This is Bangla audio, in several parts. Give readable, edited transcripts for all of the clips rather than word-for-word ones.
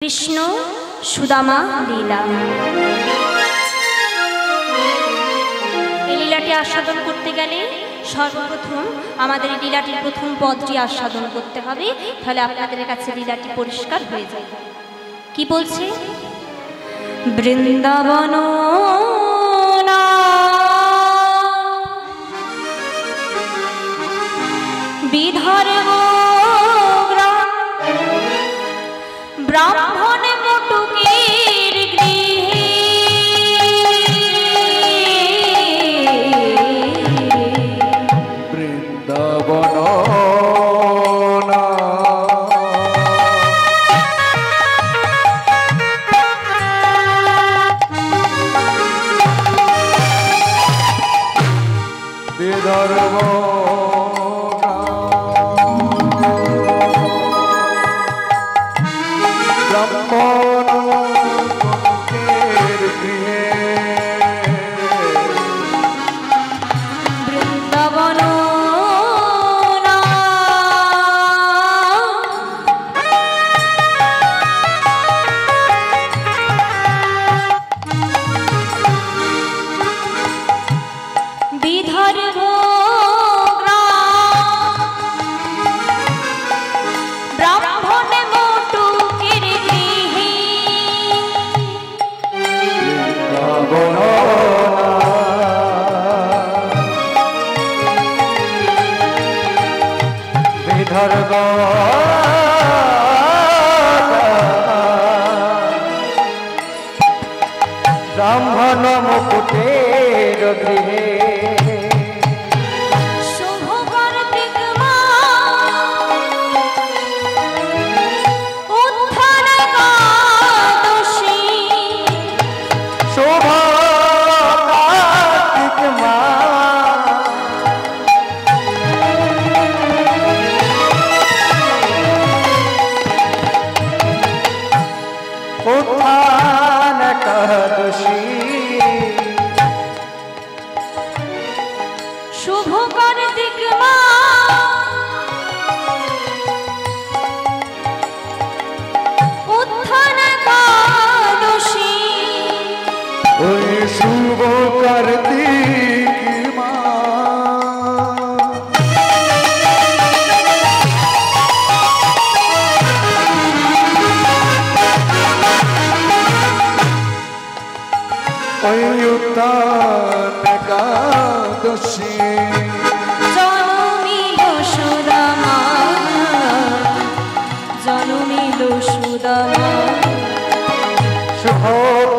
কৃষ্ণ সুদামা লীলা। এই লীলাটি আস্বাদন করতে গেলে সর্বপ্রথম আমাদের এই লীলাটির প্রথম পদটি আস্বাদন করতে হবে, তাহলে আপনাদের কাছে লীলাটি পরিষ্কার হয়ে যাবে। কি বলছে? বৃন্দাবন বিধর্ম ব্রাহ্মণ মটুকের গৃহে বৃন্দাবন বিধর্ম ব্রাহ্মণ মুকুটের গৃহে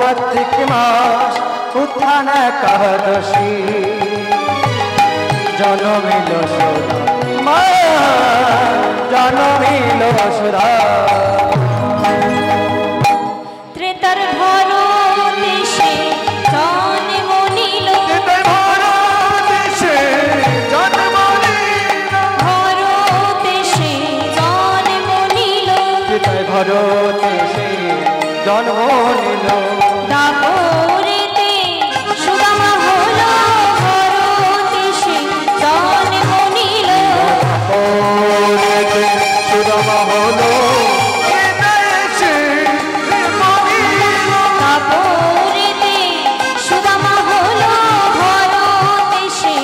কার্তিক মাস উত্থান একাদশী জনমিল সুদা জনমিল সুদা ত্রেতার ঘর দেশে জন্ম নিল ঘর দেশে জন্ম নিল ঘর দেশে জন্ম নিল দাপরেতে সুদামা হলো ঘর দেশে জন্ম নিল সুদামা হলো দাপরেতে সুদামা হলো ঘর দেশে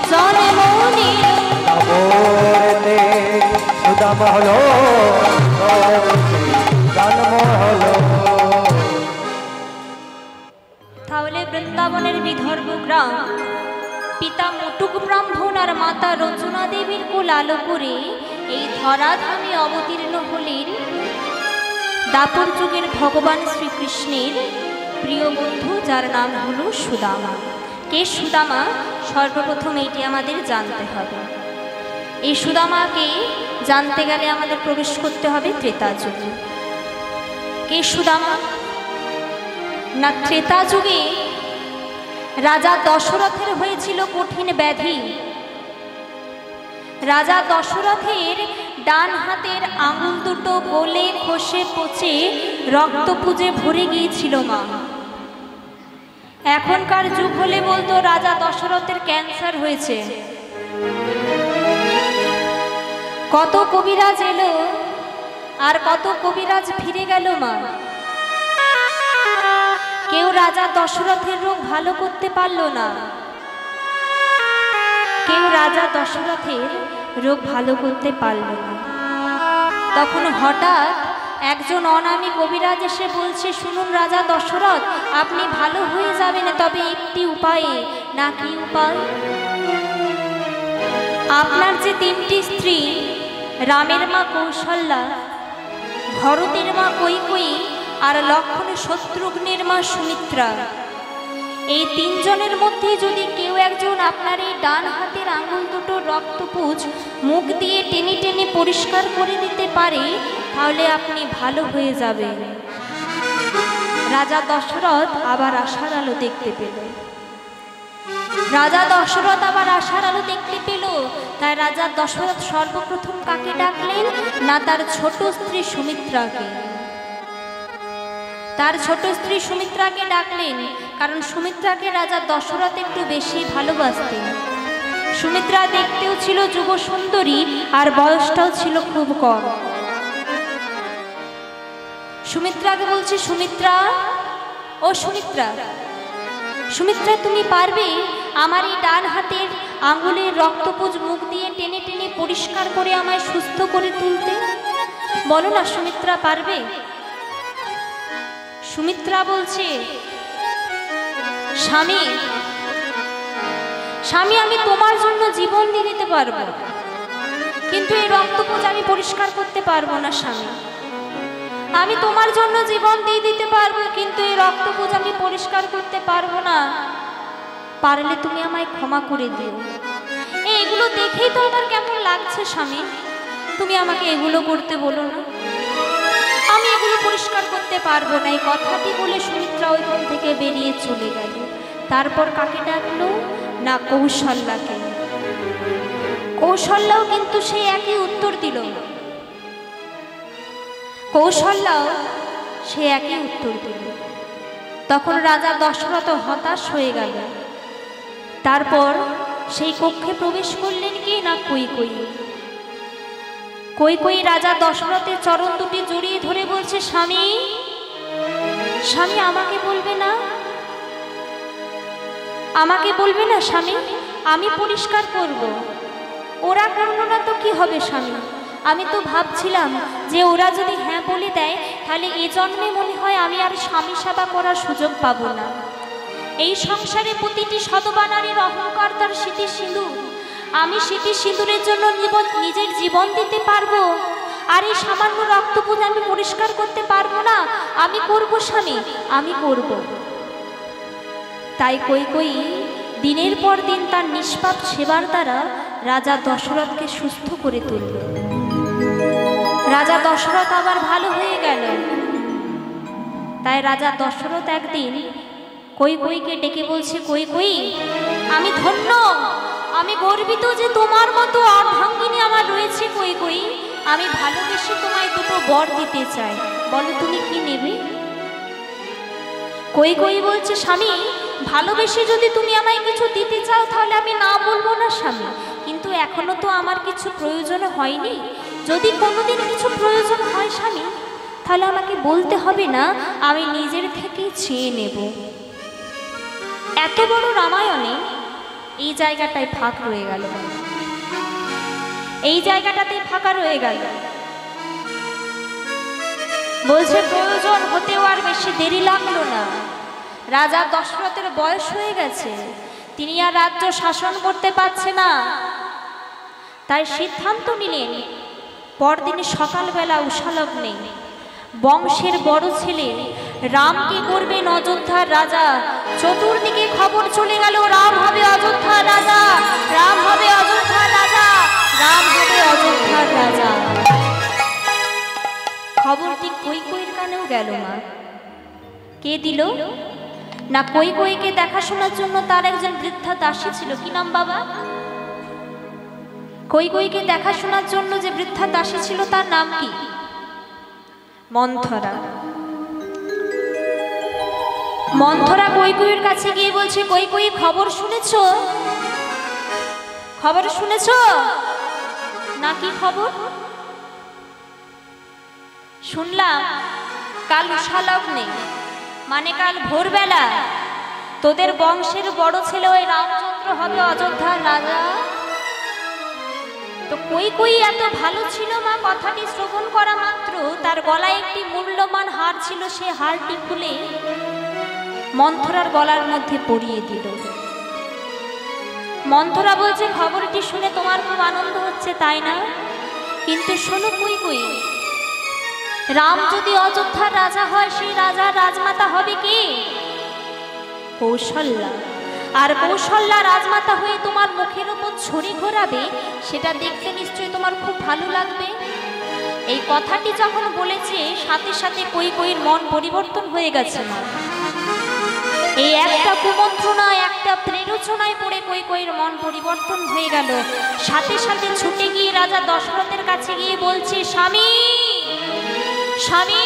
জন্ম নিল দাপরেতে সুদামা হলো জন্ম হলো। তাহলে বৃন্দাবনের বিদর্ভ গ্রাম পিতা মুটুক ব্রাহ্মণ আর মাতা রচনা দেবীর কোল আলো করে এই ধরাধামে অবতীর্ণ হলেন দাপর যুগের ভগবান শ্রীকৃষ্ণের প্রিয় বন্ধু, যার নাম হলো সুদামা। কে সুদামা? সর্বপ্রথম এইটি আমাদের জানতে হবে। এই সুদামাকে জানতে গেলে আমাদের প্রবেশ করতে হবে ত্রেতা যুগে। কে সুদামা? না, ত্রেতা যুগে রাজা দশরথের হয়েছিল কঠিন ব্যাধি। রাজা দশরথের ডান হাতের আঙুল দুটো গলে খসে পচে রক্ত পুজে ভরে গিয়েছিল মা। এখনকার যুগ হলে বলতো রাজা দশরথের ক্যান্সার হয়েছে। কত কবিরাজ এলো, আর কত কবিরাজ ফিরে গেল মা, কেউ রাজা দশরথের রোগ ভালো করতে পারল না, কেউ রাজা দশরথের রোগ ভালো করতে পারল না। তখন হঠাৎ একজন অনামী কবিরাজ এসে বলছে, শুনুন রাজা দশরথ, আপনি ভালো হয়ে যাবেন, তবে একটি উপায়ে। না কি উপায়? আপনার যে তিনটি স্ত্রী, রামের মা কৌশল্যা, ভরতের মা কৈকেয়ী আর লক্ষ্মণ শত্রুঘ্নের মা সুমিত্রা, এই তিনজনের মধ্যে যদি কেউ একজন আপনার এই ডান হাতের আঙুল দুটো রক্তপুঁজ মুখ দিয়ে টেনে টেনে পরিষ্কার করে দিতে পারে, তাহলে আপনি ভালো হয়ে যাবেন। রাজা দশরথ আবার আশার আলো দেখতে পেল। রাজা দশরথ আবার আশার আলো দেখতে পেল। তাই রাজা দশরথ সর্বপ্রথম কাকে ডাকলেন? না, তার ছোট স্ত্রী সুমিত্রাকে। তার ছোট স্ত্রী সুমিত্রাকে ডাকলেন, কারণ সুমিত্রাকে রাজা দশরথ একটু বেশি ভালোবাসতেন। সুমিত্রা দেখতেও ছিল যুব সুন্দরী, আর বয়সটাও ছিল খুব কম। সুমিত্রাকে বলছে, সুমিত্রা, ও সুমিত্রা, সুমিত্রা তুমি পারবে আমার এই ডান হাতের আঙুলের রক্তপুঁজ মুখ দিয়ে টেনে টেনে পরিষ্কার করে আমায় সুস্থ করে তুলতে? বলো না সুমিত্রা, পারবে? সুমিত্রা বলছে, স্বামী, স্বামী, আমি তোমার জন্য জীবন দিয়ে দিতে পারবো, কিন্তু এই রক্তপুঁজ আমি পরিষ্কার করতে পারবো না। স্বামী, আমি তোমার জন্য জীবন দিয়ে দিতে পারবো, কিন্তু এই রক্তপুঁজ আমি পরিষ্কার করতে পারবো না। পারলে তুমি আমায় ক্ষমা করে দিও। এগুলো দেখেই তো আমার কেমন লাগছে স্বামী, তুমি আমাকে এগুলো করতে বলো না, আমি এগুলো পরিষ্কার করতে পারবো না। এই কথাটি বলে সুমিত্রা ওইখান থেকে বেরিয়ে চলে গেল। তারপর কাকে ডাকলো? না, কৌশল্যাকে। কৌশল্যাও কিন্তু সেই একই উত্তর দিল। কৌশল্যাও সে একই উত্তর দিল। তখন রাজা দশরথ হতাশ হয়ে গেল। তারপর সেই কক্ষে প্রবেশ করলেন কে? না, কৈকেয়ী। কৈকেয়ী রাজা দশরথের চরণ দুটি জড়িয়ে ধরে বলছে, স্বামী, স্বামী, আমাকে বলবে না, আমাকে বলবে না স্বামী, আমি পরিষ্কার করব। ওরা করলো না তো কি হবে স্বামী? আমি তো ভাবছিলাম যে ওরা যদি হ্যাঁ বলে দেয়, তাহলে এ জন্মে মনে হয় আমি আর স্বামী সেবা করার সুযোগ পাবো না। এই সংসারে প্রতিটি সদবা নারীর অহংকার তার স্মৃতি সিঁদুর। আমি স্মৃতি সিঁদুরের জন্য নিজের জীবন দিতে পারবো, আর এই সামান্য রক্তপুঁজ আমি পরিষ্কার করতে পারবো না? আমি করব স্বামী, আমি করব। তাই কৈকেয়ী দিনের পর দিন তার নিষ্পাপ সেবার দ্বারা রাজা দশরথকে সুস্থ করে তুলল। রাজা দশরথ আবার ভালো হয়ে গেল। তাই রাজা দশরথ একদিন কৈকেয়ীকে ডেকে বলছে, কৈকেয়ী, আমি ধন্য, আমি গর্বিত যে তোমার মতো অর্ধাঙ্গিনী আমার রয়েছে। কৈকেয়ী, আমি ভালোবেসে তোমায় দুটো বর দিতে চাই, বলো তুমি কি নেবে? কৈকেয়ী বলছে, স্বামী, ভালোবেসে যদি তুমি আমায় কিছু দিতে চাও তাহলে আমি না বলবো না স্বামী, কিন্তু এখনো তো আমার কিছু প্রয়োজন হয়নি। যদি কোনোদিন কিছু প্রয়োজন হয় স্বামী, তাহলে আমাকে বলতে হবে না, আমি নিজের থেকেই চেয়ে নেব। এত বড় রামায়ণে এই জায়গাটায় ফাঁক রয়ে গেল, এই জায়গাটাতে ফাঁকা রয়ে গেল। বলছে প্রয়োজন হতেও আর বেশি দেরি লাগলো না। রাজা দশরথের বয়স হয়ে গেছে, তিনি আর রাজ্য শাসন করতে পারছে না। তাই সিদ্ধান্ত নিলেন, পরদিন সকালবেলা উষালগ্নে বংশের বড় ছেলে রামকে করবেন অযোধ্যার রাজা। চতুর্দিকে খবর চলে গেল, রাম হবে অযোধ্যার রাজা, রাম হবে অযোধ্যার রাজা, রাম হবে অযোধ্যার রাজা। খবরটি কৈকেয়ীর কানেও গেল মা। কে দিল? না, কৈকেয়ীকে দেখাশোনার জন্য তার একজন বৃদ্ধা দাসী ছিল। কি নাম বাবা? কৈকেয়ীকে দেখাশোনার জন্য যে বৃদ্ধা দাসী ছিল তার নাম কি? মন্থরা। মন্থরা কৈকেয়ীর কাছে গিয়ে বলছে, কৈকেয়ী, খবর শুনেছো? খবর শুনেছো? না, কি খবর? শুনলাম কাল উষালগ্নে মানে কাল ভোরবেলা তোদের বংশের বড় ছেলে ওই রামচন্দ্র হবে অযোধ্যার রাজা। তো কই এত ভালো ছিল মা, কথাটি শ্রবণ করা মাত্র তার গলায় একটি মূল্যবান হার ছিল, সে হারটি খুলে মন্থরার গলার মধ্যে পরিয়ে দিল। মন্থরা বলছে, খবরটি শুনে তোমার খুব আনন্দ হচ্ছে তাই না? কিন্তু শোনো কই, রাম যদি অযোধ্যার রাজা হয়, সেই রাজার রাজমাতা হবে কে? কৌশল্যা। আর কৌশল্যা রাজমাতা হয়ে তোমার মুখের উপর ছড়ি ঘোরাবে, সেটা দেখতে নিশ্চয়ই তোমার খুব ভালো লাগবে। এই কথাটি যখন বলেছে, সাথে সাথে কইর মন পরিবর্তন হয়ে গেছে না। এই একটা কুমন্ত্রণায়, একটা প্রেরোচনায় পড়ে কইর মন পরিবর্তন হয়ে গেল। সাথে সাথে ছুটে গিয়ে রাজা দশরথের কাছে গিয়ে বলছে, স্বামী স্বামী।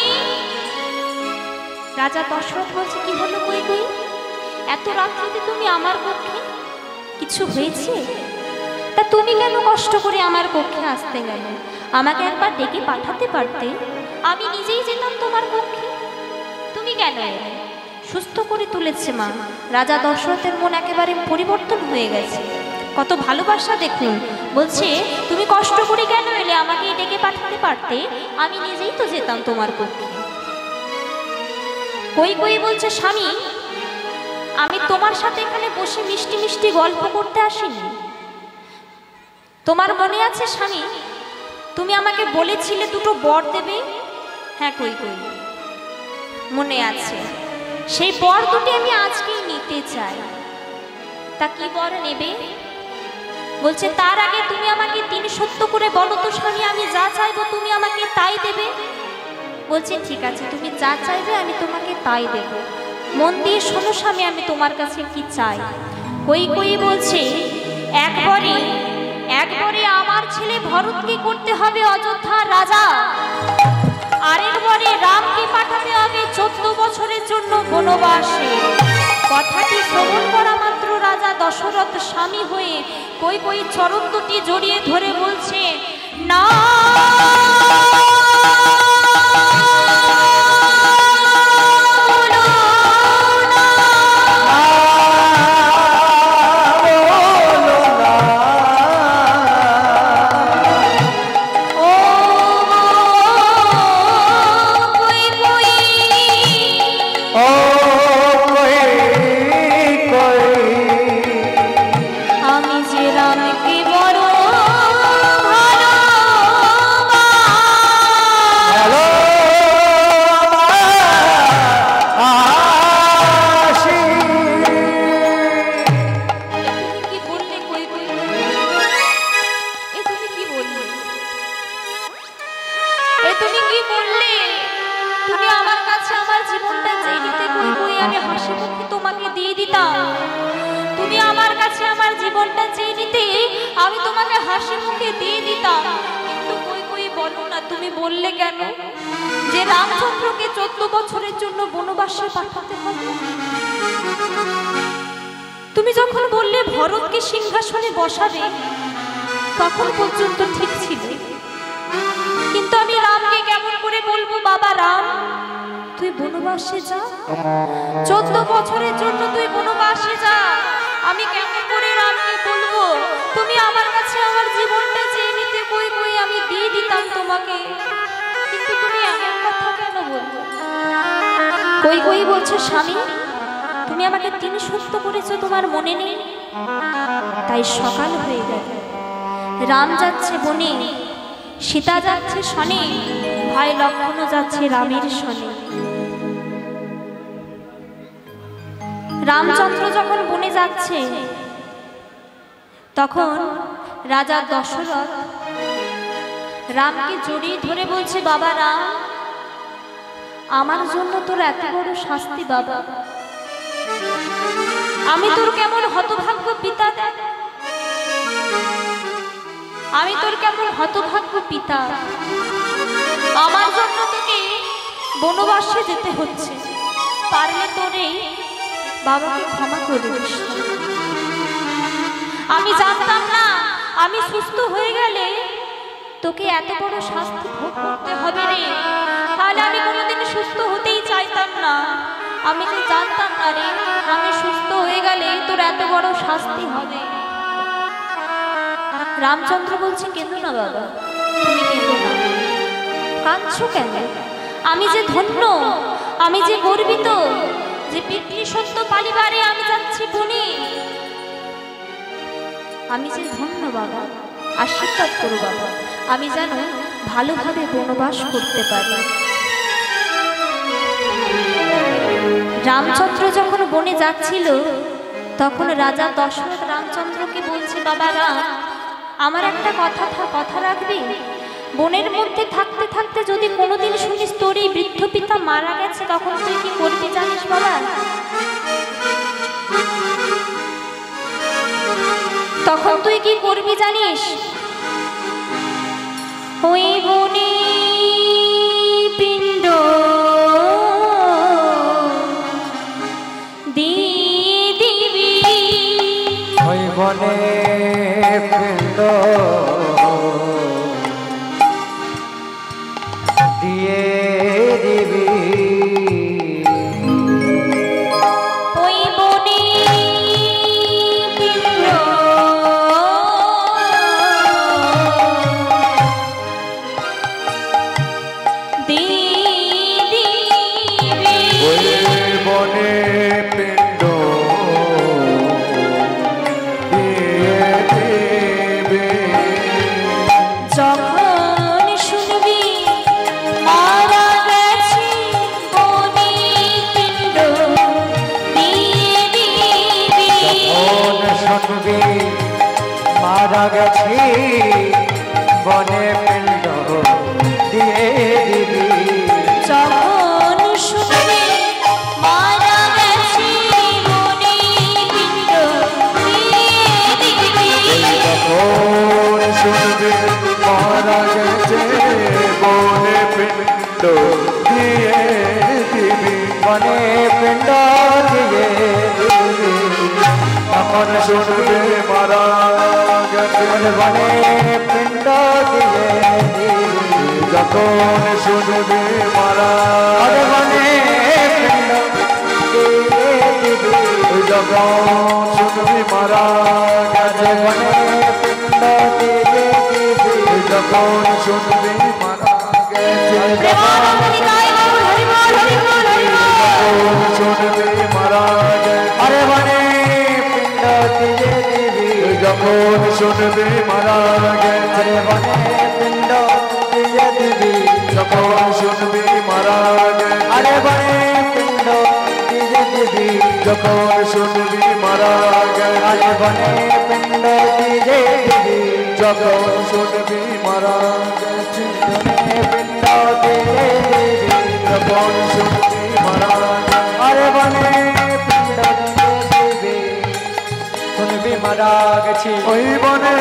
রাজা দশরথ বলছে, কি হলো কই? এত রাত্রিতে তুমি আমার পক্ষে? কিছু হয়েছে? তা তুমি কেন কষ্ট করে আমার পক্ষে আসতে গেলে? আমাকে একবার ডেকে পাঠাতে পারতে, আমি নিজেই যেতাম তোমার পক্ষে। তুমি কেন এলে? সুস্থ করে তুলেছে মা। রাজা দশরথের মন একেবারে পরিবর্তন হয়ে গেছে, কত ভালোবাসা দেখুন। বলছে, তুমি কষ্ট করে কেন এলে? আমাকে ডেকে পাঠাতে পারতে, আমি নিজেই তো যেতাম তোমার পক্ষে। কই বলছে, স্বামী আমি তোমার সাথে এখানে বসে মিষ্টি মিষ্টি গল্প করতে আসিনি। তোমার মনে আছে স্বামী, তুমি আমাকে বলেছিলে দুটো বর দেবে? হ্যাঁ কই মনে আছে। সেই বর দুটি আমি আজকেই নিতে চাই। তা কি বর নেবে? বলছে, তার আগে তুমি আমাকে ৩ সত্য করে বলো তো স্বামী, আমি যা চাইবো তুমি আমাকে তাই দেবে। বলছে, ঠিক আছে, তুমি যা চাইবে আমি তোমাকে তাই দেব। মন দিয়ে শোনো স্বামী, আমি তোমার কাছে কি চাই। কই বলছে, একবারে আমার ছেলে ভরতকে করতে হবে অযোধ্যার রাজা, আরেকবারে রামকে পাঠাতে হবে 14 বছরের জন্য বনবাসে। কথাটি শ্রবণ করা মাত্র রাজা দশরথ স্বামী হয়ে কই চরণ দুটি জড়িয়ে ধরে বলছে, না তুমি বললে কেন যে রামচন্দ্রকে 14 বছরের জন্য বনবাসে পাঠাতে হবে? তুমি যখন বললে ভরতকে সিংহাসনে বসাবে, তখন পর্যন্ত ঠিক ছিল। কিন্তু আমি রামকে কেমন করে বলবো, বাবা রাম তুই বনবাসে যা, 14 বছরের জন্য তুই বনবাসে যা। আমি কেমন করে রামকে বলবো তুমি আমার কাছে আমার জীবনটা চেয়ে নিতে? কই আমি দিয়ে দিতাম তোমাকে, কিন্তু তুমি এমন কথা কেন বলবো? কই বলছো, স্বামী তুমি আমাকে 3 সত্য করেছো, তোমার মনে নেই? তাই সকাল হয়ে গেল, রাম যাচ্ছে বনে, সীতা যাচ্ছে শনে, ভাই লক্ষ্মণও যাচ্ছে রামের শনে। রামচন্দ্র যখন বনে যাচ্ছে, তখন রাজা দশরথ রামকে জড়িয়ে ধরে বলছে, বাবা রাম আমার জন্য তোর এত বড় শাস্তি বাবা, আমি তোর কেমন হতভাগ্য পিতা, আমি তোর কেমন হতভাগ্য পিতা, আমার জন্য তোকে বনবাসে যেতে হচ্ছে, পারলে তোরে বাবাকে ক্ষমা করে দিস। আমি জানতাম না আমি সুস্থ হয়ে গেলে তোকে এত বড় শাস্তি ভোগ করতে হবে রে। তাহলে আমি কোনোদিন সুস্থ হতেই চাইতাম না। আমি যে জানতাম না রে, আমি সুস্থ হয়ে গেলে তোর এত বড় শাস্তি হবে। রামচন্দ্র বলছে, কেঁদো না বাবা, তুমি কেঁদো না। কাঁদছো কেন? আমি যে ধন্য, আমি যে গর্বিত যে পিতৃসত্য পালিবারে আমি যাচ্ছি বনে। আমি যে ধন্য বাবা, আশীর্বাদ করো বাবা, আমি যেন ভালোভাবে বনবাস করতে পারি। রামচন্দ্র যখন বনে যাচ্ছিল তখন রাজা দশরথ রামচন্দ্রকে বলছে, বাবা রাম, আমার একটা কথা রাখবি? বনের মধ্যে থাকতে থাকতে যদি কোনোদিন শুনিস তোর এই বৃদ্ধ পিতা মারা গেছে, তখন তুই কি করবি জানিস বাবা? তখন তুই কি করবি জানিস? ওই বনে পিণ্ড দিয়ে দিবি, ওই বনে পিণ্ড দিয়ে দিবি, ওই বনে পিণ্ড দিয়ে দিবি, ওই বনে পিণ্ড দিয়ে দিবি। যখন শুনবি মারা গেছে বনে পিণ্ড দিয়ে দিবি, যখন শুনবি মারা গেছি বনে পিণ্ড দিয়ে দিবি, যখন শুনবি মারা গেছে বনে পিণ্ড দিয়ে দিবি, যখন শুনবি মারা গেছে বনে পিণ্ড দিয়ে দিবি। বনে পিণ্ড দিয়ে দিবি, তখন শুনবি মারা গেছে বনে পিণ্ড দিয়ে দিবি, যখন শুনবি মারা আরে বনে পিণ্ড দিয়ে দিবি, যখন শুনবি মারা গেছে বনে পিণ্ড দিয়ে দিবি, যখন শুনবি মারা গেছে প্রেমানন্দে গাই বাউল হরি বল হরি বল হরি বল। যখন শুনবি মারা গেছে আরে বনে পিণ্ড দিয়ে দিবি, যখন শুনবি মারা গেছে আরে বনে পিণ্ড দিয়ে দিবি, যখন শুনবি মারা গেছে আরে বনে পিণ্ড দিয়ে দিবি, যখন শুনবি মারা গেছে আরে বনে পিণ্ড দিয়ে দিবি, যখন শুনবি মারা গেছে বনে পিণ্ড দিয়ে দিবি, যখন শুনবি মারা গেছে আরে বনে পিণ্ড দিয়ে দিবি, শুনবি মারা গেছি ওই বনে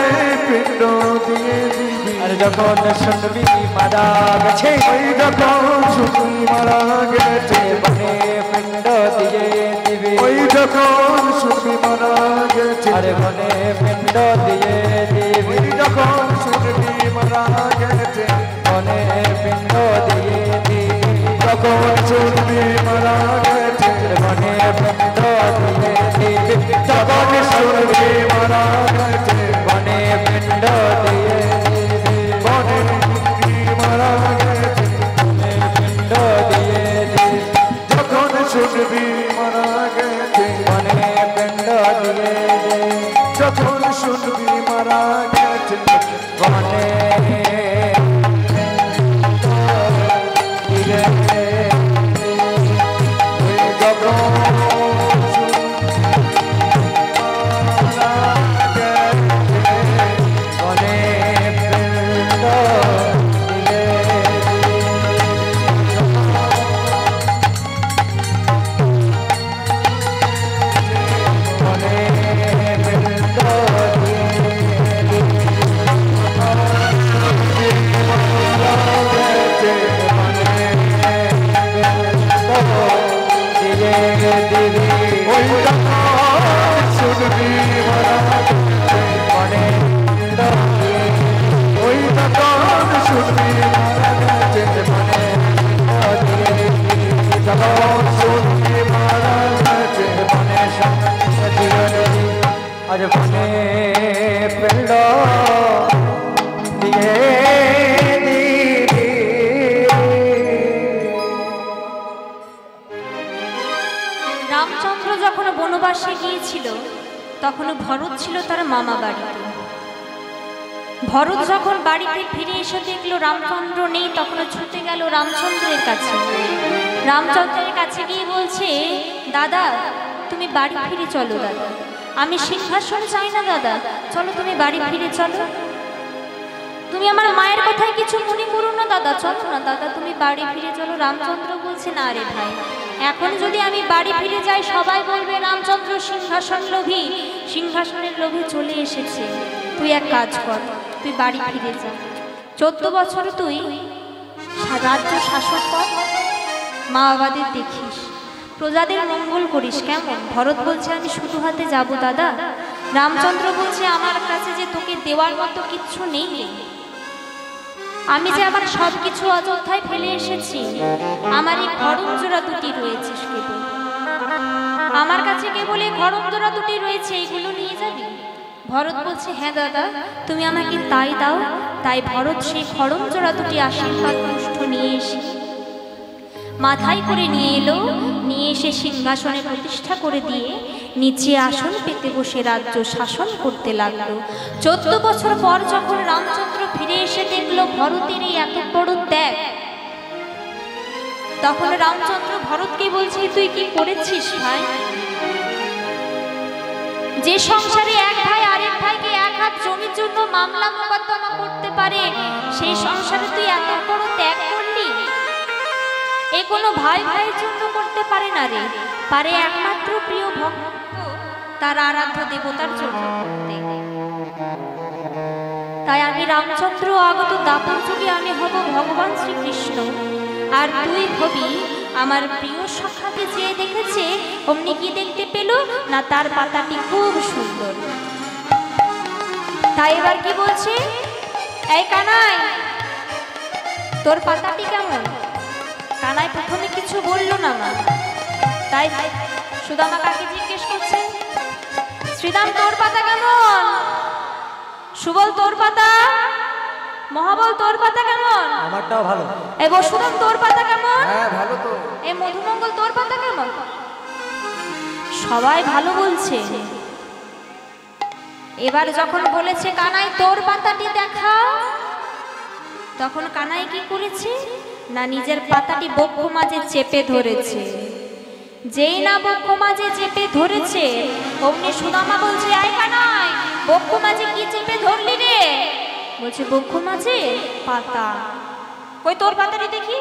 পিণ্ড দিয়ে দিবি। আর যখন শুনবি মারা গেছে ওই যখন শুনবি মারা গেছে বনে পিণ্ড দিয়ে দিবি, ওই যখন শুনবি মারা গেছে আরে বনে পিণ্ড দিয়ে দিবি, ওই যখন শুনবি মারা গেছে বনে পিণ্ড দিয়ে দিবি, যখন শুনবি মারা গেছে বনে পিণ্ড দিয়ে দিবি, যখন শুনবি মারা গেছে বনে পিণ্ড দিয়ে দিবি, বনে মারা গেছে বনে পিণ্ড দিয়ে দিবি, যখন শুনবি মারা গেছে বনে পিণ্ড দিয়ে দিবি, যখন শুনবি মারা গেছে বনে দিয়ে দিবি, যখন বনে পিণ্ড দিয়ে বনে পিণ্ড দিয়ে দিয়ে দিবি, ওই যখন শুনবি মারা গেছে বনে পিণ্ড দিয়ে ওই যখন শুনবি মারা গেছে বনে পিণ্ড আজ বনে পিণ্ড দিয়ে দিবি। রামচন্দ্র যখন বনবাসে গিয়েছিল তখন ভরত ছিল তার মামা বাড়িতে। ভরত যখন বাড়িতে ফিরে এসে দেখলো রামচন্দ্র নেই, তখন ছুটে গেল রামচন্দ্রের কাছে। রামচন্দ্রের কাছে গিয়ে বলছে, দাদা তুমি বাড়ি ফিরে চলো দাদা, আমি সিংহাসন চাই না দাদা, চলো তুমি বাড়ি ফিরে চলো। তুমি আমার মায়ের কথায় কিছু মনে করো না দাদা, চলো না দাদা তুমি বাড়ি ফিরে চলো। রামচন্দ্র বলছে, না রে ভাই, এখন যদি আমি বাড়ি ফিরে যাই সবাই বলবে রামচন্দ্র সিংহাসন লোভী, সিংহাসনের লোভে চলে এসেছে। তুই এক কাজ কর, তুই বাড়ি ফিরে যা, 14 বছর তুই রাজ্য শাসন কর, মা বাবাদের দেখিস, প্রজাদের মঙ্গল করিস, কেমন? ভরত বলছে, আমি শুধু হাতে যাব দাদা। রামচন্দ্র বলছে, আমার কাছে যে তোকে দেওয়ার মতো কিচ্ছু নেই, আমি যে আমার সব কিছু অযোধ্যায় ফেলে এসেছি, আমার এই খড়ম জোড়া দুটি রয়েছে কেবল, আমার কাছে কেবল এই খড়ম জোড়া দুটি রয়েছে, এইগুলো নিয়ে যাবি? ভরত বলছে, হ্যাঁ দাদা তুমি আমাকে তাই দাও। তাই ভরত সেই খড়ম জোড়া দুটি আশীর্বাদ পুষ্ঠ নিয়ে এসে মাথায় করে নিয়ে এলো, নিয়ে এসে সিংহাসনে প্রতিষ্ঠা করে দিয়ে নিচে আসন পেতে বসে রাজ্য শাসন করতে লাগলো। 14 বছর পর যখন রামচন্দ্র ফিরে এসে দেখলো ভরতের এই এত বড় ত্যাগ, তখন রামচন্দ্র ভরতকে বলছে, তুই কি করেছিস ভাই? যে সংসারে এক ভাই আরেক ভাইকে এক হাত জমির জন্য মামলা মোকদ্দমা করতে পারে, সেই সংসারে তুই এত বড় ত্যাগ করলি? এ কোনো ভাই ভাইয়ের জন্য করতে পারে না রে, পারে একমাত্র প্রিয় ভক্ত তার আরাধ্য দেবতার জন্য করতে। তাই আমি রামচন্দ্র আগত দাপর যুগে আমি হব ভগবান শ্রীকৃষ্ণ, আর তুই হবি আমার প্রিয় সখাকে। যে দেখেছে অমনি কি দেখতে পেল না, তার পাতাটি খুব সুন্দর। তাই এবার কি বলছে, এই কানাই তোর পাতাটি কেমন? কানাই প্রথমে কিছু বলল না মা, তাই সুদামা কাকে জিজ্ঞেস করছে, শ্রীরাম তোর পাতা কেমন? সুবল তোর পাতা, মহাবল তোর পাতা কেমন? আমারটাও ভালো। এই বসুদাম তোর পাতা কেমন? হ্যাঁ ভালো তো। এই মধুমঙ্গল তোর পাতা কেমন? সবাই ভালো বলছে। এবার যখন বলেছে কানাই তোর পাতাটি দেখা, তখন কানাই কি করেছে না, নিজের পাতাটি বক্ষ মাঝে চেপে ধরেছে। যেই না বক্ষ মাঝে চেপে ধরেছে, অমনি সুদামা বলছে, আয় কানাই বক্ষ মাঝে কি চেপে ধরলি রে? বলছে, বক্ষ মাঝে পাতা। কই তোর পাতাটি দেখি।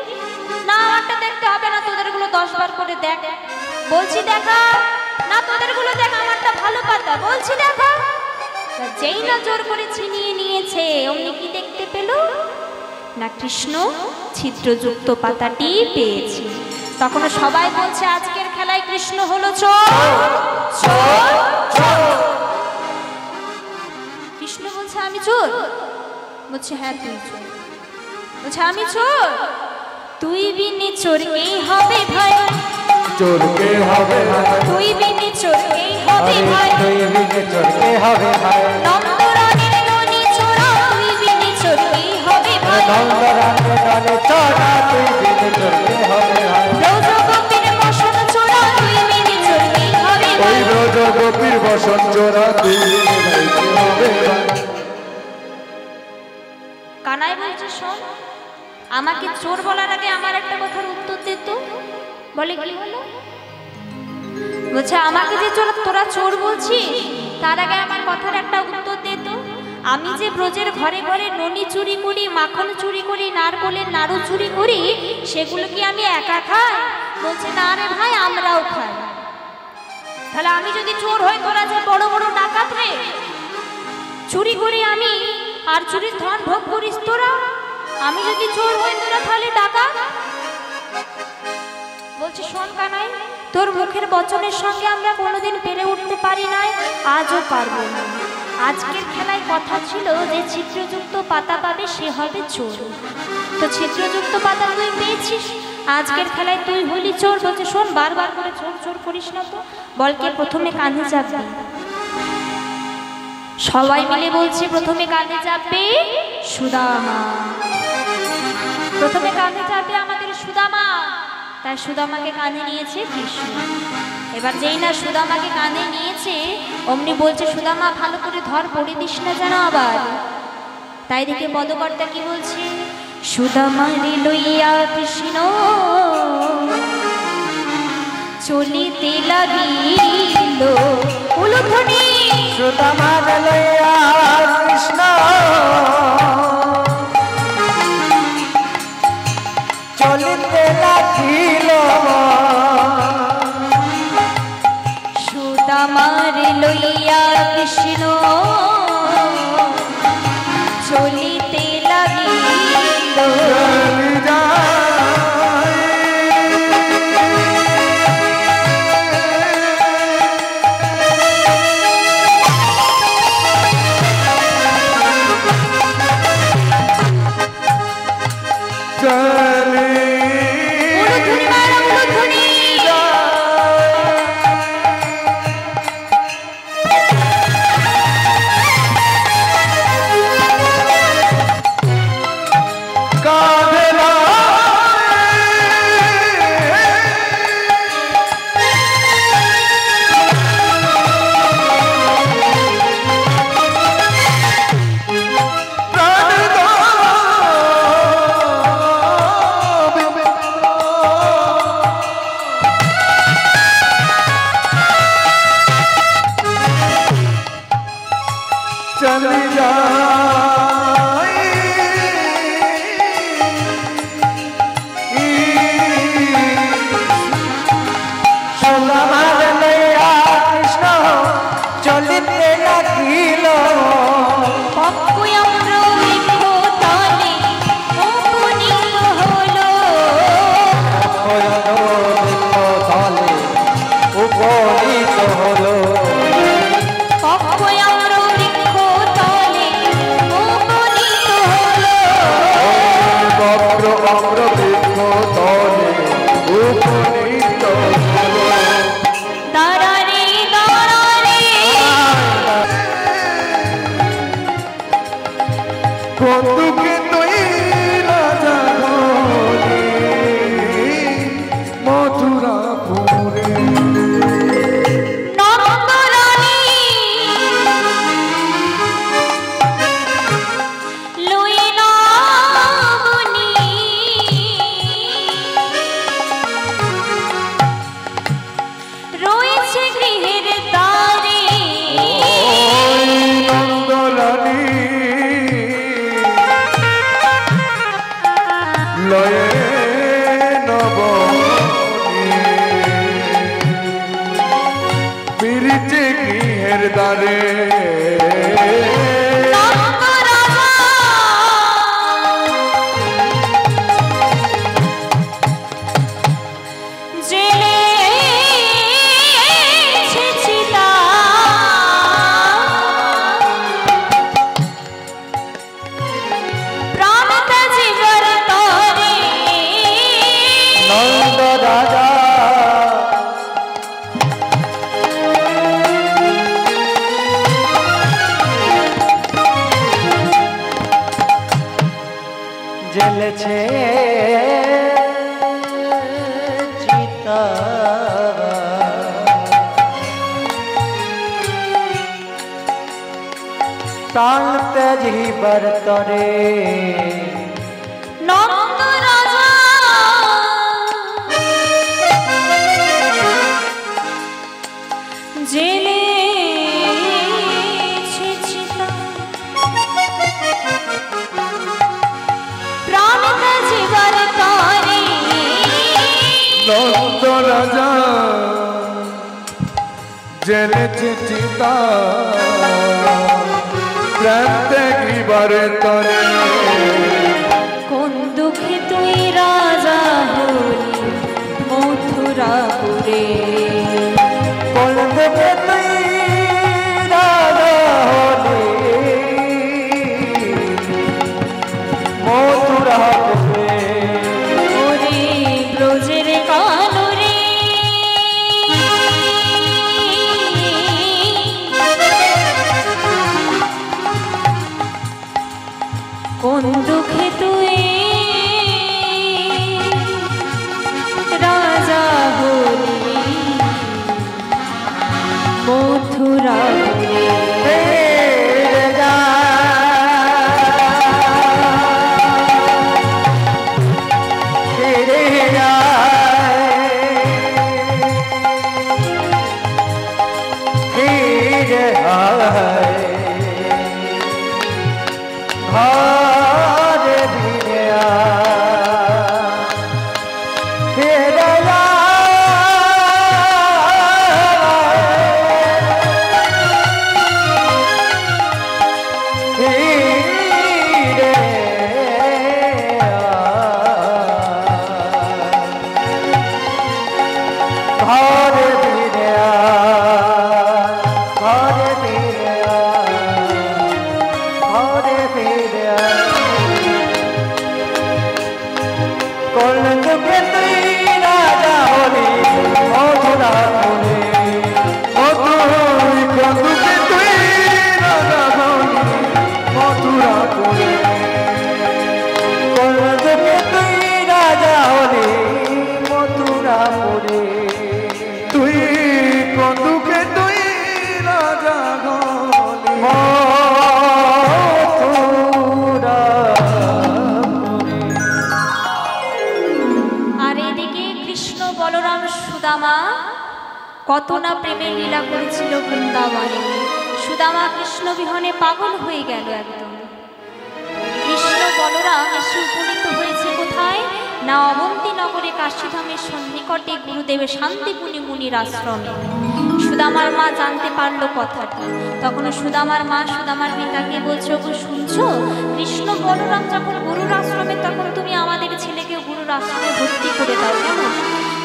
না আমারটা দেখতে হবে না, তোদেরগুলো 10 বার করে দেখ। বলছি দেখা। না তোদেরগুলো দেখ, আমারটা ভালো পাতা। বলছি দেখা। যেই না জোর করে ছিনিয়ে নিয়েছে, অমনি কি দেখতে পেল না, কৃষ্ণ ছিদ্রযুক্ত পাতাটি পেয়েছে। তখন সবাই বলছে, আজকের খেলায় কৃষ্ণ হলো চোর। চোর চোর। কৃষ্ণ বলছে, আমি চোর? বলছে, হ্যাঁ তুই চোর। বলছে, আমি চোর? তুই বিনে চোরকেই হবে ভাই, চোরকে হবে ভাই, তুই বিনে চোরকেই হবে ভাই, তুই বিনে চোরকে হবে ভাই, নন্দরানের ননি চোরা তুই বিনে চোরকেই হবে ভাই, নন্দরানের ননি চোরা তুই বিনে চোরকে হবে ভাই, ব্রজগোপীর বসন চোরা তুই বিনে চোরকেই হবে ওই ভাই, ব্রজ গোপীর বসন চোরা তুই বিনে হবে ভাই। কানাই বলছে, শোন আমাকে চোর বলার আগে আমার একটা কথার উত্তর দে তো। বলে, কি হলো? বলছে, আমাকে যে তোরা চোর বলছিস, তার আগে আমার কথার একটা উত্তর দে তো। আমি যে ব্রজের ঘরে ঘরে ননি চুরি করি, মাখন চুরি করি, নারকলের নাড়ু চুরি করি, সেগুলো কি আমি একা খাই? বলছে, না রে ভাই, আমরাও খাই। তাহলে আমি যদি চোর হই, তোরা যে বড় বড় ডাকাত রে, চুরি করি আমি আর চুরির ধন ভোগ করিস তোরা। আমি যদি চোর হই, তোরা তাহলে ডাকাত। বলছে, শোন কানাই, তোর মুখের বচনের সঙ্গে আমরা কোনোদিন পেরে উঠতে পারি নাই, আজও পারবো না। আজকের খেলায় কথা ছিল যে ছিদ্রযুক্ত পাতা পাবে সে হবে চোর। তো ছিদ্রযুক্ত পাতা তুই পেয়েছিস, আজকের খেলায় তুই হলি চোর, বলছে শোন বারবার করে চোর চোর করিস না তো, বলকে প্রথমে কাঁধে চাপবি। সবাই মিলে বলছে প্রথমে কাঁধে চাপবে সুদামা, প্রথমে কাঁধে চাপবে আমাদের সুদামা। তাই সুদামাকে কাঁধে নিয়েছে কৃষ্ণ। এবার যেই না সুদামাকে কাঁধে নিয়েছে অমনি বলছে সুদামা ভালো করে ধর, পড়ে দিস না যেন আবার। তাই দেখে পদকর্তা কি বলছে, সুদামারে লইয়া কৃষ্ণ চলিতে লাগিল। উলুধ্বনি সুদামারে লইয়া কৃষ্ণ চলিতে লাগিল। সুদামারে লইয়া কৃষ্ণ চলিতে লাগিল। জ্বলেছে চিতা প্রাণ তেজি বরতরে নন্দ রাজা জেলে নন্দ রাজা জেলেছে চিতা প্রাণ ত্যাগিবারে তরে। কোন দুঃখে তুই রাজা হলি মথুরাপুরে, কোন দুঃখে তুই রাজা হলি মথুরাপুরে। ওরে মথুরা কত না প্রেমের লীলা করেছিল বৃন্দাবনে। সুদামা কৃষ্ণ বিহনে পাগল হয়ে গেল একদম। কৃষ্ণ বলরাম এসে উপনীত হয়েছে কোথায় না অবন্তী নগরে কাশীধামের সন্নিকটে গুরুদেবের শান্তিপুনি মুনির আশ্রমে। সুদামার মা জানতে পারলো কথাটা। তখন সুদামার মা সুদামার পিতাকে বলছে, ওগো শুনছো, কৃষ্ণ বলরাম যখন গুরুর আশ্রমে তখন তুমি আমাদের ছেলেকে গুরুর আশ্রমে ভর্তি করে দাও, কেমন?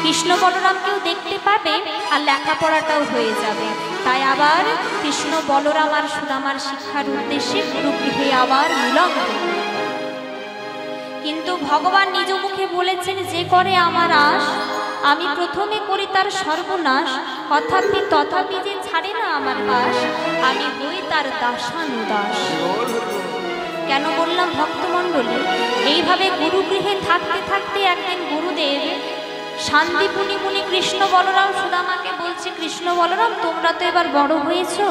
কৃষ্ণ বলরামকেও দেখতে পাবে আর লেখাপড়াটাও হয়ে যাবে। তাই আবার কৃষ্ণ বলরাম আর সুদামার শিক্ষার উদ্দেশ্যে গুরুগৃহে আবার মিলন হল। কিন্তু ভগবান নিজ মুখে বলেছেন, যে করে আমার আশ আমি প্রথমে করি তার সর্বনাশ, তথাপি যে ছাড়ে না আমার বাস আমি হই তার দাসানুদাস। কেন বললাম ভক্তমণ্ডলী, এইভাবে গুরুগৃহে থাকতে থাকতে একদিন গুরুদেব শান্তিপুনি মুনি কৃষ্ণ বলরাম সুদামাকে বলছে, কৃষ্ণ বলরাম তোমরা তো এবার বড় হয়েছো,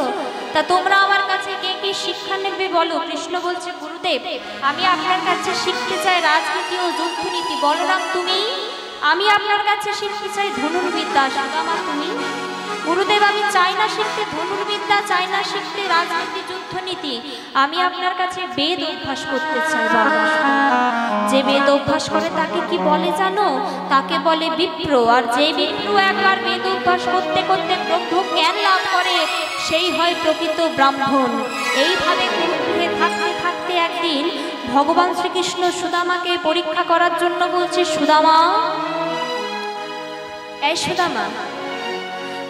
তা তোমরা আমার কাছে কে কি শিক্ষা নেবে বলো। কৃষ্ণ বলছে, গুরুদেব আমি আপনার কাছে শিখতে চাই রাজনীতি ও যুদ্ধনীতি। বলরাম তুমি? আমি আপনার কাছে শিখতে চাই ধনুর্বিদ্যা। সুদামা তুমি? গুরুদেব আমি চাই না শিখতে ধনুর্বিদ্যা, চাই না শিখতে রাজনীতি যুদ্ধনীতি, আমি আপনার কাছে বেদ অভ্যাস করতে চাই। বাবা, যে বেদ অভ্যাস করে তাকে কি বলে জানো? তাকে বলে বিপ্র। আর যে বিপ্র একবার বেদ অভ্যাস করতে করতে ব্রহ্ম জ্ঞান লাভ করে সেই হয় প্রকৃত ব্রাহ্মণ। এইভাবে গুরুগৃহে থাকতে থাকতে একদিন ভগবান শ্রীকৃষ্ণ সুদামাকে পরীক্ষা করার জন্য বলছে, সুদামা, এই সুদামা,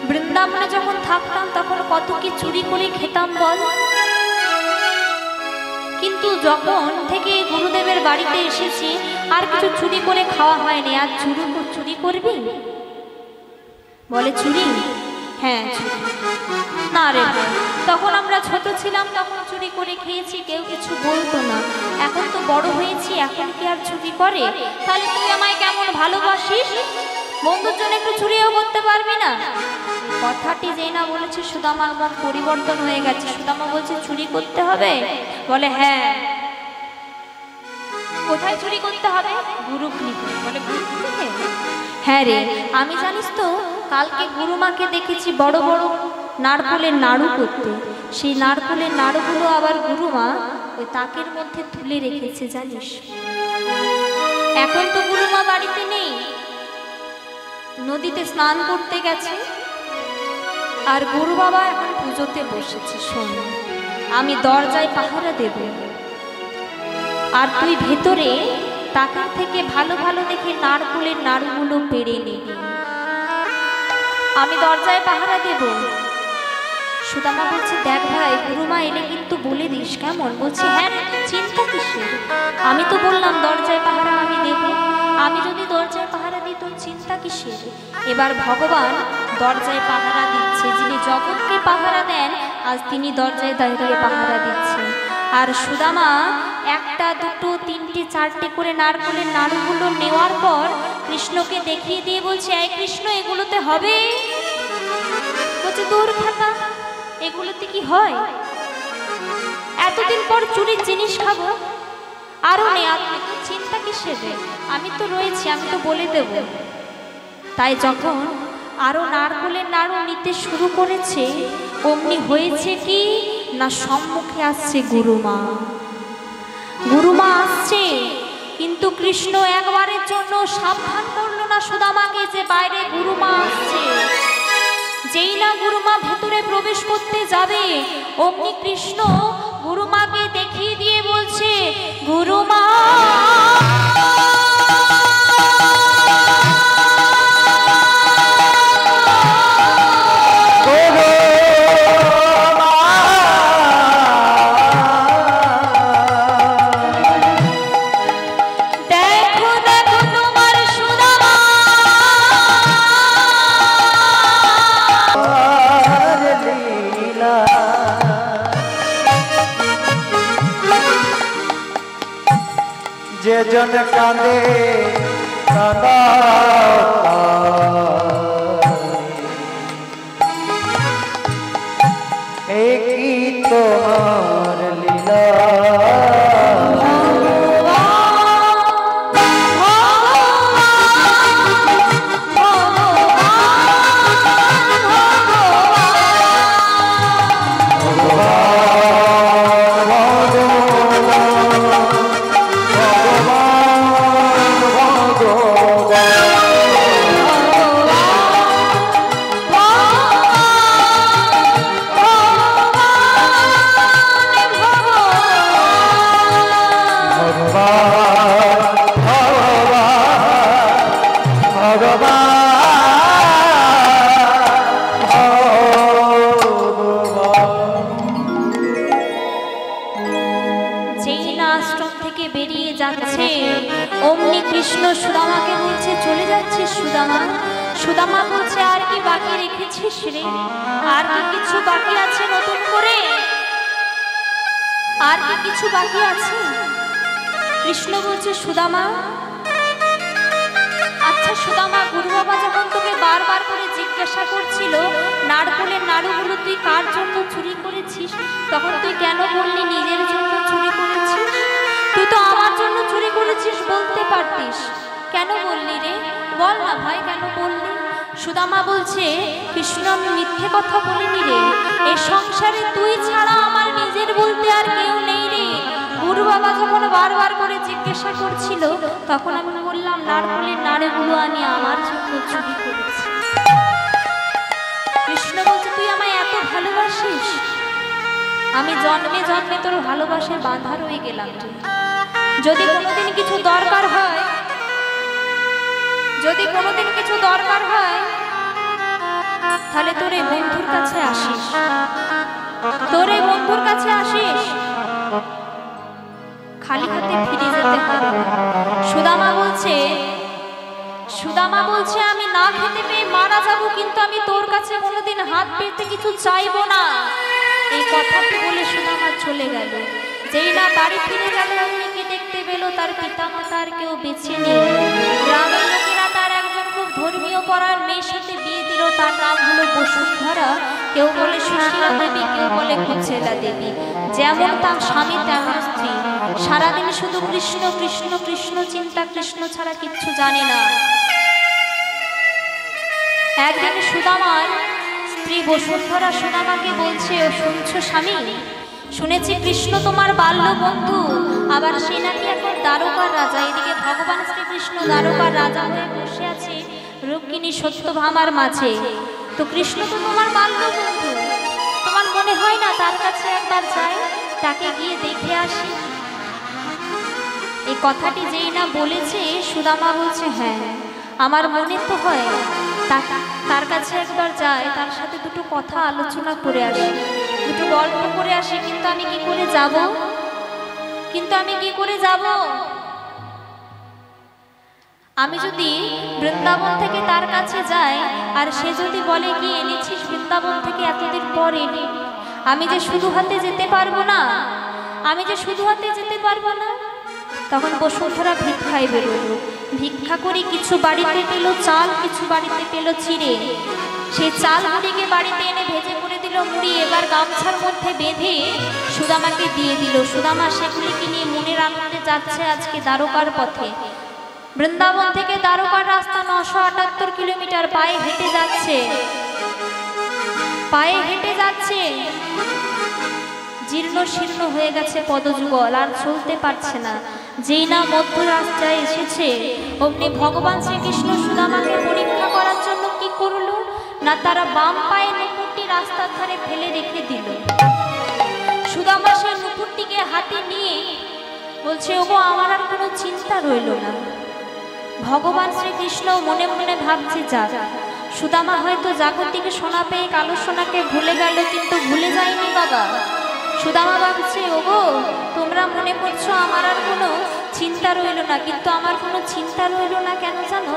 বৃন্দাবনে যখন থাকতাম তখন কত কি চুরি করে খেতাম বল, কিন্তু যখন থেকে গুরুদেবের বাড়িতে এসেছি আর কিছু চুরি করে খাওয়া হয়নি। আর চুরি করবি? বলে চুরি? হ্যাঁ চুরি। না রে, তখন আমরা ছোট ছিলাম তখন চুরি করে খেয়েছি, কেউ কিছু বলতো না। এখন তো বড় হয়েছি, এখন কি আর চুরি করে? তাহলে তুই আমায় কেমন ভালোবাসিস, বন্ধুর জন্য একটু চুরিও করতে পারবি না? কথাটি যেই না বলেছে সুদামার মন পরিবর্তন হয়ে গেছে। সুদামা বলছে, চুরি করতে হবে? বলে হ্যাঁ। কোথায় চুরি করতে হবে? গুরুগৃহে। বলে গুরুগৃহে? হ্যাঁ রে, আমি জানিস তো কালকে গুরুমাকে দেখেছি বড় বড় নারকলের নাড়ু করতে। সেই নারকলের নাড়ুগুলো আবার গুরুমা ওই তাকের মধ্যে তুলে রেখেছে, জানিস? এখন তো গুরুমা বাড়িতে নেই, নদীতে স্নান করতে গেছে। আর গুরু বাবা এখন পুজোতে বসেছে। শোন, আমি দরজায় পাহারা দেব, আর তুই ভেতরে তাকের থেকে ভালো ভালো দেখে নারকলের নাড়ুগুলো পেড়ে নিবি। আমি দরজায় পাহারা দেব। সুদামা বলছে, দেখ ভাই, গুরুমা এলে কিন্তু বলে দিস, কেমন? বলছে, হ্যাঁ চিন্তা কিসের, আমি তো বললাম দরজায় পাহারা আমি দেব। আমি যদি দরজায় পাহারা দিই তোর চিন্তা কিসের? এবার ভগবান দরজায় পাহারা দিচ্ছে। যিনি জগৎকে পাহারা দেন আজ তিনি দরজায় দাঁড়িয়ে পাহারা দিচ্ছেন। আর সুদামা একটা দুটো তিনটে চারটে করে নারকলের নাড়ুগুলো নেওয়ার পর কৃষ্ণকে দেখিয়ে দিয়ে বলছে, এই কৃষ্ণ এগুলোতে হবে? বলছে, দূর ফাঁকা, এগুলোতে কি হয়? এতদিন পর চুরির জিনিস খাবো, আরো নেই, আপনি তো চিন্তা কিসের? আমি তো রয়েছি, আমি তো বলে দেব। তাই যখন আরো নারকোলের নাড়ু নিতে শুরু করেছে, অমনি হয়েছে কি না, সম্মুখে আসছে গুরুমা। গুরুমা আসছে, কিন্তু কৃষ্ণ একবারের জন্য সাবধান করলো না সুদামাকে যে বাইরে গুরুমা আসছে। যেই না গুরুমা ভেতরে প্রবেশ করতে যাবে, অমনি কৃষ্ণ গুরুমাকে দেখিয়ে দিয়ে বলছে, গুরুমা যে জন কাঁদে কাঁদা একই তোমার লীলা। কৃষ্ণ সুদামাকে বলছে, চলে যাচ্ছিস সুদামা? সুদামা বলছে, আর কি বাকি রেখেছিস রে? আর কি কিছু বাকি আছে নতুন করে? আর কি কিছু বাকি আছে? কৃষ্ণ বলছে, সুদামা, আচ্ছা সুদামা, গুরু বাবা যখন তোকে বারবার করে জিজ্ঞাসা করছিল নারকোলের নাড়ুগুলো তুই কার জন্য চুরি করেছিস, তখন তুই কেন বললি নিজের জন্য চুরি করেছিস? তুই তো আমার জন্য চুরি করেছিস বলতে পারতিস, কেন বললি রে? বল না ভাই, কেন বললি? সুদামা বলছে, কৃষ্ণ, আমি মিথ্যে কথা বলিনি রে, এই সংসারে তুই ছাড়া আমার নিজের বলতে আর কেউ নেই রে। গুরু বাবা যখন বারবার করে জিজ্ঞাসা করছিল, তখন আমি বললাম নারকোলের নাড়ুগুলো আমি আমার জন্য চুরি করেছি। কৃষ্ণ বলছে, তুই আমায় এত ভালোবাসিস, আমি জন্মে জন্মে তোর ভালোবাসায় বাঁধা রয়ে গেলাম। যদি কোনোদিন কিছু দরকার হয়, যদি কোনোদিন কিছু দরকার হয়, তাহলে তোর এই বন্ধুর কাছে আসিস, তোর এই বন্ধুর কাছে আসিস, খালি হাতে ফিরে যেতে হবে। সুদামা বলছে, আমি না খেতে পেয়ে মারা যাব, কিন্তু আমি তোর কাছে কোনোদিন হাত পেতে কিছু চাইবো না। এই কথাটি বলে সুদামা চলে গেল। যেই না বাড়ি ফিরে গেল, অমনিকে দেখতে পেল তার পিতা মাতার কেউ বেঁচে নেই। গ্রামের লোকেরা তার একজন খুব ধর্মীয় পরায়ণ মেয়ের সাথে বিয়ে দিল, তার নাম হলো বসুন্ধরা। কেউ বলে সুশীলা দেবী, কেউ বলে কুচেলা দেবী। যেমন তার স্বামী তেমন স্ত্রী, সারাদিন শুধু কৃষ্ণ কৃষ্ণ কৃষ্ণ চিন্তা, কৃষ্ণ ছাড়া কিচ্ছু জানে না। একদিন সুদামার স্ত্রী বসুন্ধরা সুদামাকে বলছে, ও শুনছো স্বামী, শুনেছি কৃষ্ণ তোমার বাল্য বন্ধু, আবার সে নাকি এখন দ্বারকার রাজা। এদিকে ভগবান শ্রীকৃষ্ণ দ্বারকার রাজা হয়ে বসে আছে রুক্মিণী সত্যভামার মাঝে। তো কৃষ্ণ তো তোমার বাল্য বন্ধু, তোমার মনে হয় না তার কাছে একবার যাই, তাকে গিয়ে দেখে আসি? এই কথাটি যেই না বলেছে, সুদামা বলছে, হ্যাঁ আমার মনে তো হয় তার কাছে একবার যায়, তার সাথে দুটো কথা আলোচনা করে আসি, দুটো গল্প করে আসি। কিন্তু আমি কি করে যাব? আমি যদি বৃন্দাবন থেকে তার কাছে যাই, আর সে যদি বলে কি এনেছিস বৃন্দাবন থেকে এতদিন পর এনে, আমি যে শুধু হাতে যেতে পারবো না, তখন বসুন্ধরা ভিক্ষায় বেরোলো। ভিক্ষা করে কিছু বাড়িতে পেল চাল, কিছু বাড়িতে পেল চিড়ে। সেই চালগুলিকে বাড়িতে এনে ভেজে করে দিল নিল মুড়ি, এবার গামছার মধ্যে বেঁধে সুদামাকে দিয়ে দিল। সুদামা সেগুলিকে নিয়ে মনের আনন্দে যাচ্ছে আজকে দ্বারকার পথে। বৃন্দাবন থেকে দ্বারকার রাস্তা 978 কিলোমিটার। পায়ে হেঁটে যাচ্ছে, পায়ে হেঁটে যাচ্ছে। জীর্ণ শীর্ণ হয়ে গেছে পদযুগল, আর চলতে পারছে না। যেই না মধ্য রাস্তায় এসেছে, অমনি ভগবান শ্রীকৃষ্ণ সুদামাকে পরীক্ষা করার জন্য কি করলো না, তারা বাম পায়ে নুপুরটি রাস্তার ধারে ফেলে রেখে দিল। সুদামা সেই নুপুরটিকে হাতে নিয়ে বলছে, ওগো আমার আর কোনো চিন্তা রইল না। ভগবান শ্রীকৃষ্ণ মনে মনে ভাবছে, যাক সুদামা হয়তো জাগতিক সোনা পেয়ে কালো সোনাকে ভুলে গেল, কিন্তু ভুলে যায়নি বাবা। সুদামা ভাবছে, ওগো তোমরা মনে করছো আমার আর কোনো চিন্তা রইল না, কিন্তু আমার কোনো চিন্তা রইল না কেন জানো?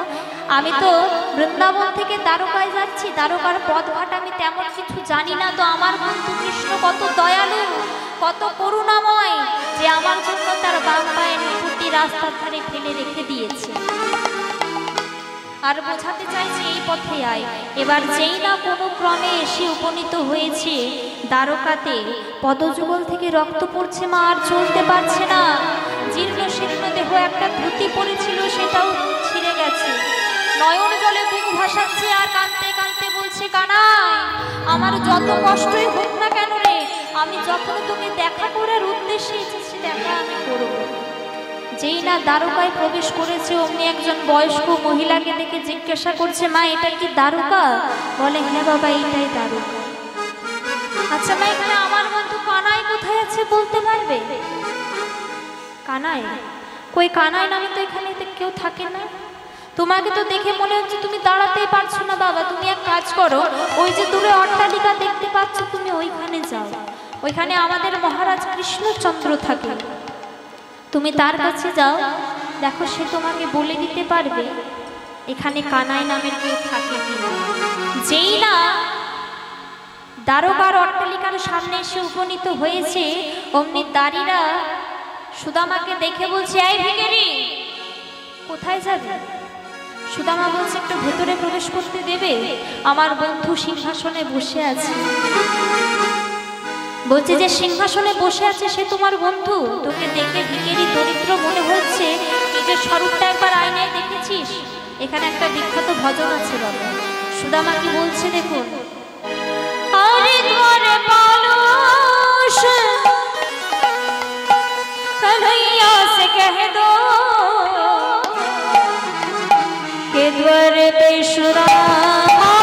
আমি তো বৃন্দাবন থেকে দ্বারকায় যাচ্ছি, দ্বারকার পথঘাট আমি তেমন কিছু জানি না। তো আমার বন্ধু কৃষ্ণ কত দয়ালু, কত করুণাময়, যে আমার জন্য তার বাম পায়ের নুপুরটি রাস্তার ধারে ফেলে রেখে দিয়েছে। আর বোঝাতে চাইছে এই পথে আয়। এবার যেই না কোনো ক্রমে এসে উপনীত হয়েছে দ্বারকাতে, পদযুগল থেকে রক্ত পড়ছে, মা আর চলতে পারছে না। জীর্ণ শীর্ণ দেহ, একটা ধুতি পড়েছিল সেটাও ছিঁড়ে গেছে। নয়ন জলে বুক ভাসাচ্ছে আর কাঁদতে কাঁদতে বলছে, কানাই আমার যত কষ্টই হোক না কেন রে, আমি যখন তোকে দেখা করার উদ্দেশ্যে এসেছি দেখা আমি করবো। যেই না দ্বারকায় প্রবেশ করেছে, অমনি একজন বয়স্ক মহিলাকে দেখে জিজ্ঞাসা করছে, মা এটা কি দ্বারকা? বলে, হ্যাঁ বাবা এটাই দ্বারকা। আচ্ছা মা, এখানে আমার বন্ধু কানাই কোথায় আছে বলতে পারবে? কানাই কই? কানাই নামে তো এখানে কেউ থাকে না। তোমাকে তো দেখে মনে হচ্ছে তুমি দাঁড়াতেই পারছো না বাবা। তুমি এক কাজ করো, ওই যে দূরে অট্টালিকা দেখতে পাচ্ছ, তুমি ওইখানে যাও। ওইখানে আমাদের মহারাজ কৃষ্ণচন্দ্র থাকে, তুমি তার কাছে যাও, দেখো সে তোমাকে বলে দিতে পারবে এখানে কানাই নামের কেউ থাকে কিনা। যেই না দ্বারকার অট্টালিকার সামনে এসে উপনীত হয়েছে, অমনি দাঁড়িরা সুদামাকে দেখে বলছে, এই ভিখারি কোথায় যাবে? সুদামা বলছে, একটু ভেতরে প্রবেশ করতে দেবে? আমার বন্ধু সিংহাসনে বসে আছে। বলছে, যে সিংহাসনে বসে আছে সে তোমার বন্ধু? তোকে দেখে ভিখারি দরিদ্র মনে হচ্ছে, নিজের স্বরূপটা একবার আয়নায় দেখেছিস? এখানে একটা বিখ্যাত ভজন আছে বাবা। সুদামা কি বলছে দেখুন, আরে তোমারে পালুষ कन्हैया से कह दो के द्वार पे सुदामा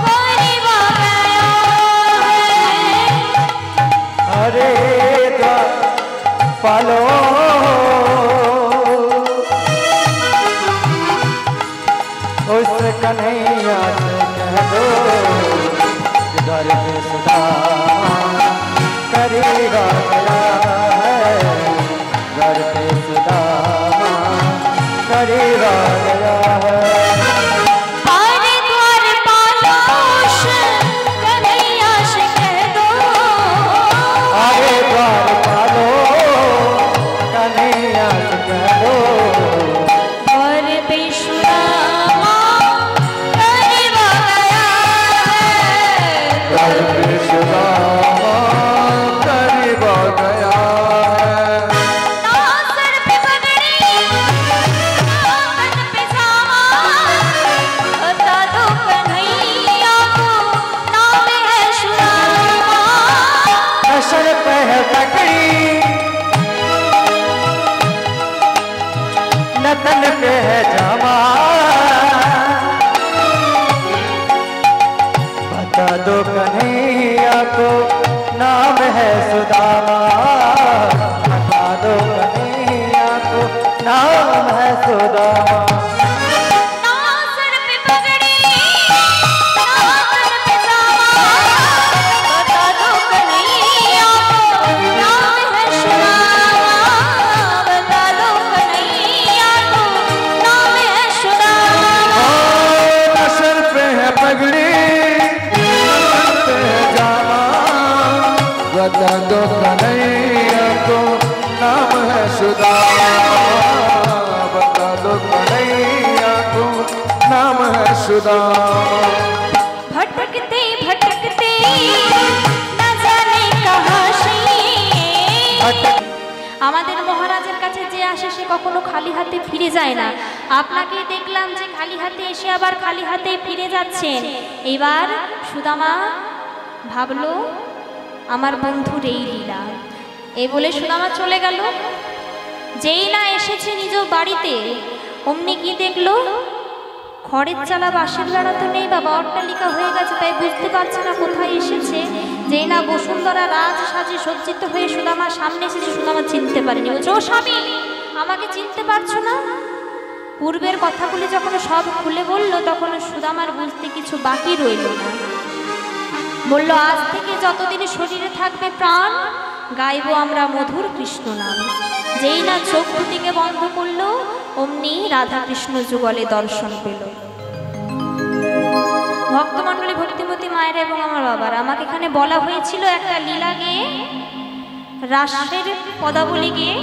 परिवा गया है। अरे द्वार पालो उस कन्हैया से कह दो द्वार पे सुदामा करेगा गया है। द्वार पे सुदामा करेगा गया है। अरे द्वार पालोश कन्हैया से कह दो, अरे द्वार पालो कन्हैया से कह दो द्वार पे सुदामा परिवा गया है। द्वार पे सुदामा करीबा गया है। ना सर पे पगड़ी ना कान पे सामा, बता दो कन्हैया को नाम है सुदामा। सर पे है पगड़ी नतन पे है जामा, बता दो कन्हैया को नाम है सुदामा। बता दो कन्हैया को नाम है सुदामा। ना सर पे पगड़ी ना कान पे सामा, बता दो कन्हैया को नाम है सुदामा। बता दो कन्हैया को नाम है सुदामा। सर पे है पगड़ी नतन पे है जामा, बता दो कन्हैया को नाम है सुदामा। बता दो कन्हैया को नाम है सुदामा। भटकते भटकते আসে সে কখনো খালি হাতে ফিরে যায় না। আপনাকে দেখলাম যে খালি হাতে এসে আবার খালি হাতে ফিরে যাচ্ছেন। এবার সুদামা ভাবলো আমার বন্ধুর এই লীলা। এই বলে সুদামা চলে গেল। যেই না এসেছে নিজ বাড়িতে, অমনি কি দেখলো, খড়ের চালা বাঁশের বেড়া তো নেই, বাবা অট্টালিকা হয়ে গেছে, তাই বুঝতে পারছে না কোথায় এসেছে। যেই না বসুন্ধরা রাজ সাজে সজ্জিত হয়ে সুদামার সামনে এসেছে, সুদামা চিনতে পারেনি। বলছে, ও স্বামী, আমাকে চিনতে পারছো না? পূর্বের কথাগুলি যখন সব খুলে বলল, তখন সুদামার বুঝতে কিছু বাকি রইল না। বলল, আজ থেকে যতদিন শরীরে থাকবে প্রাণ, গাইবো আমরা মধুর কৃষ্ণ নাম। যেই না চোখ দুটিকে বন্ধ করলো, অমনি রাধা কৃষ্ণ যুগলে দর্শন পেল। ভক্তমণ্ডলী, ভক্তিমতী মায়েরা এবং আমার বাবার, আমাকে এখানে বলা হয়েছিল একটা লীলা গেয়ে, রাসের পদাবলী গেয়ে